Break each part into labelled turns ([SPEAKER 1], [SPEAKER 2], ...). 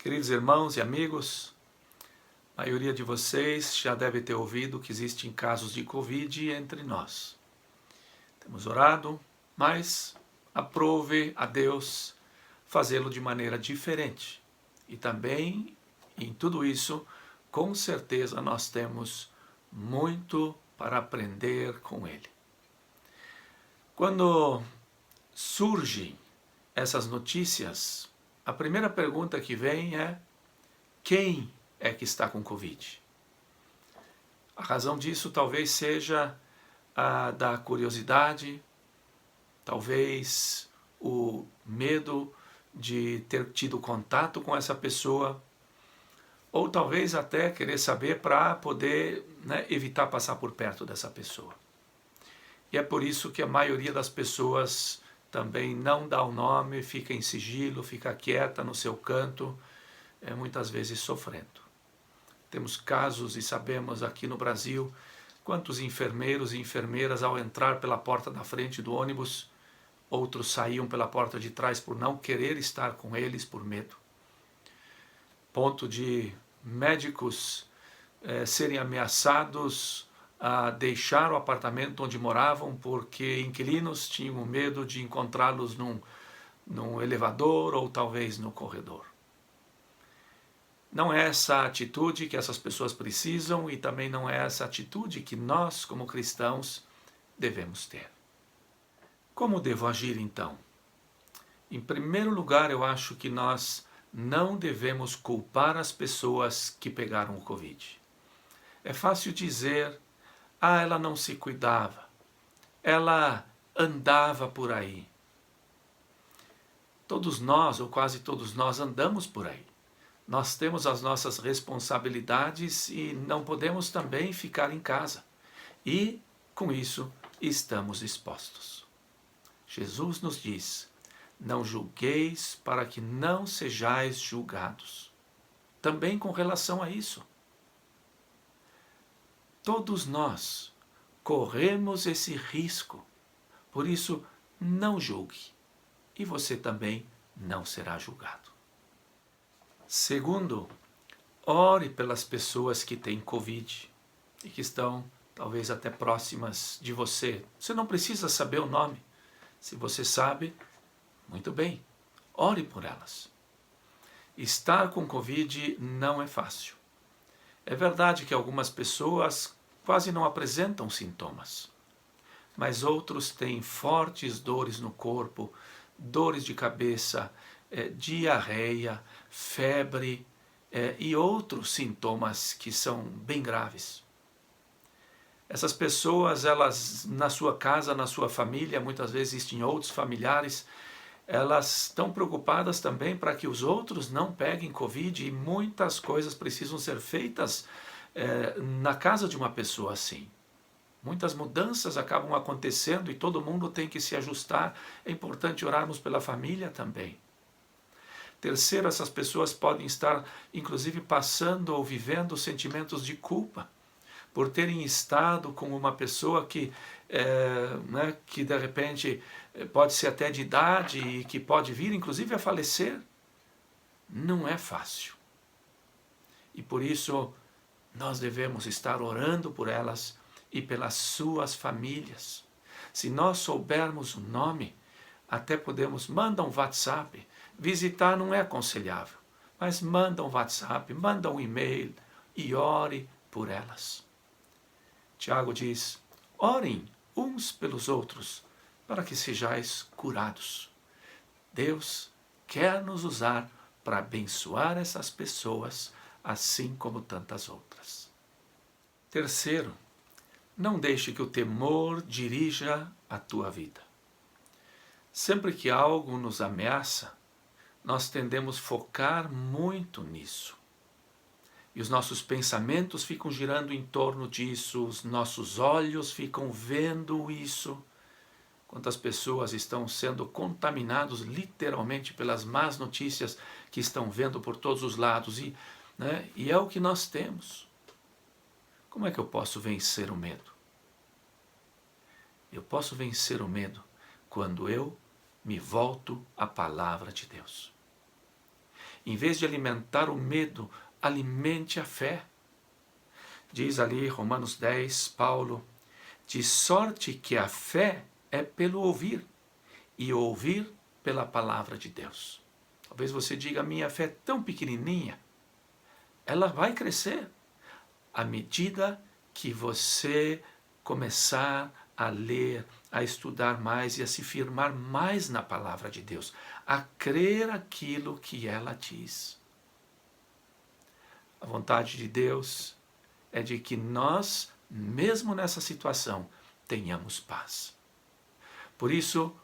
[SPEAKER 1] Queridos irmãos e amigos, a maioria de vocês já deve ter ouvido que existem casos de Covid entre nós. Temos orado, mas aprove a Deus fazê-lo de maneira diferente. E também, em tudo isso, com certeza nós temos muito para aprender com Ele. Quando surgem essas notícias, a primeira pergunta que vem é: quem é que está com Covid? A razão disso talvez seja a da curiosidade, talvez o medo de ter tido contato com essa pessoa, ou talvez até querer saber para poder evitar passar por perto dessa pessoa. E é por isso que a maioria das pessoas também não dá o nome, fica em sigilo, fica quieta no seu canto, muitas vezes sofrendo. Temos casos e sabemos aqui no Brasil quantos enfermeiros e enfermeiras, ao entrar pela porta da frente do ônibus, outros saíam pela porta de trás por não querer estar com eles por medo. Ponto de médicos serem ameaçados a deixar o apartamento onde moravam porque inquilinos tinham medo de encontrá-los num elevador ou talvez no corredor. Não é essa atitude que essas pessoas precisam e também não é essa atitude que nós, como cristãos, devemos ter. Como devo agir então? Em primeiro lugar, eu acho que nós não devemos culpar as pessoas que pegaram o Covid. É fácil dizer: ela não se cuidava, ela andava por aí. Todos nós, ou quase todos nós, andamos por aí. Nós temos as nossas responsabilidades e não podemos também ficar em casa. E, com isso, estamos expostos. Jesus nos diz: não julgueis para que não sejais julgados. Também com relação a isso. Todos nós corremos esse risco. Por isso, não julgue. E você também não será julgado. Segundo, ore pelas pessoas que têm Covid e que estão talvez até próximas de você. Você não precisa saber o nome. Se você sabe, muito bem, ore por elas. Estar com Covid não é fácil. É verdade que algumas pessoas quase não apresentam sintomas, mas outros têm fortes dores no corpo, dores de cabeça, diarreia, febre e outros sintomas que são bem graves. Essas pessoas, elas na sua casa, na sua família, muitas vezes existem outros familiares, elas estão preocupadas também para que os outros não peguem Covid e muitas coisas precisam ser feitas na casa de uma pessoa assim. Muitas mudanças acabam acontecendo e todo mundo tem que se ajustar. É importante orarmos pela família também. Terceiro, essas pessoas podem estar, inclusive, passando ou vivendo sentimentos de culpa por terem estado com uma pessoa que de repente pode ser até de idade e que pode vir, inclusive, a falecer. Não é fácil. E por isso, nós devemos estar orando por elas e pelas suas famílias. Se nós soubermos o nome, até podemos, manda um WhatsApp. Visitar não é aconselhável, mas manda um WhatsApp, manda um e-mail e ore por elas. Tiago diz: orem uns pelos outros, para que sejais curados. Deus quer nos usar para abençoar essas pessoas, assim como tantas outras. Terceiro, não deixe que o temor dirija a tua vida. Sempre que algo nos ameaça, nós tendemos a focar muito nisso. E os nossos pensamentos ficam girando em torno disso, os nossos olhos ficam vendo isso. Quantas pessoas estão sendo contaminadas literalmente pelas más notícias que estão vendo por todos os lados. E é o que nós temos. Como é que eu posso vencer o medo? Eu posso vencer o medo quando eu me volto à palavra de Deus. Em vez de alimentar o medo, alimente a fé. Diz ali, Romanos 10, Paulo, de sorte que a fé é pelo ouvir, e ouvir pela palavra de Deus. Talvez você diga, minha fé é tão pequenininha. Ela vai crescer à medida que você começar a ler, a estudar mais e a se firmar mais na palavra de Deus, a crer aquilo que ela diz. A vontade de Deus é de que nós, mesmo nessa situação, tenhamos paz. Por isso,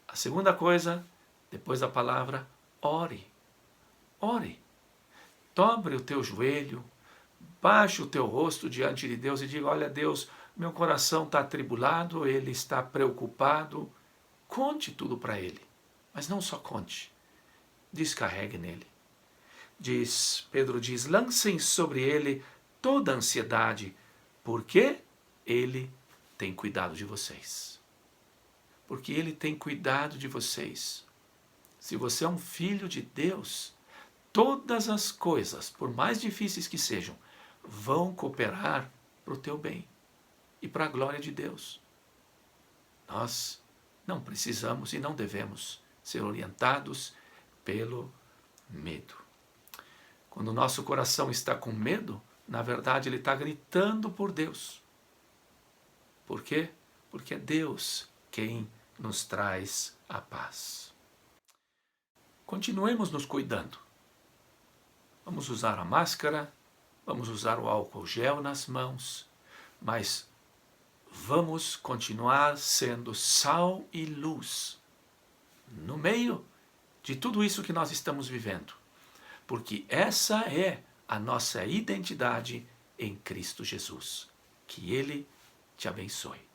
[SPEAKER 1] a segunda coisa, depois da palavra, ore. Ore. Dobre o teu joelho, baixe o teu rosto diante de Deus e diga, olha Deus, meu coração está atribulado, ele está preocupado. Conte tudo para ele, mas não só conte, descarregue nele. Pedro diz, lancem sobre ele toda a ansiedade, porque ele tem cuidado de vocês. Porque ele tem cuidado de vocês. Se você é um filho de Deus, todas as coisas, por mais difíceis que sejam, vão cooperar para o teu bem e para a glória de Deus. Nós não precisamos e não devemos ser orientados pelo medo. Quando o nosso coração está com medo, na verdade ele está gritando por Deus. Por quê? Porque é Deus quem nos traz a paz. Continuemos nos cuidando. Vamos usar a máscara, vamos usar o álcool gel nas mãos, mas vamos continuar sendo sal e luz no meio de tudo isso que nós estamos vivendo, porque essa é a nossa identidade em Cristo Jesus. Que Ele te abençoe.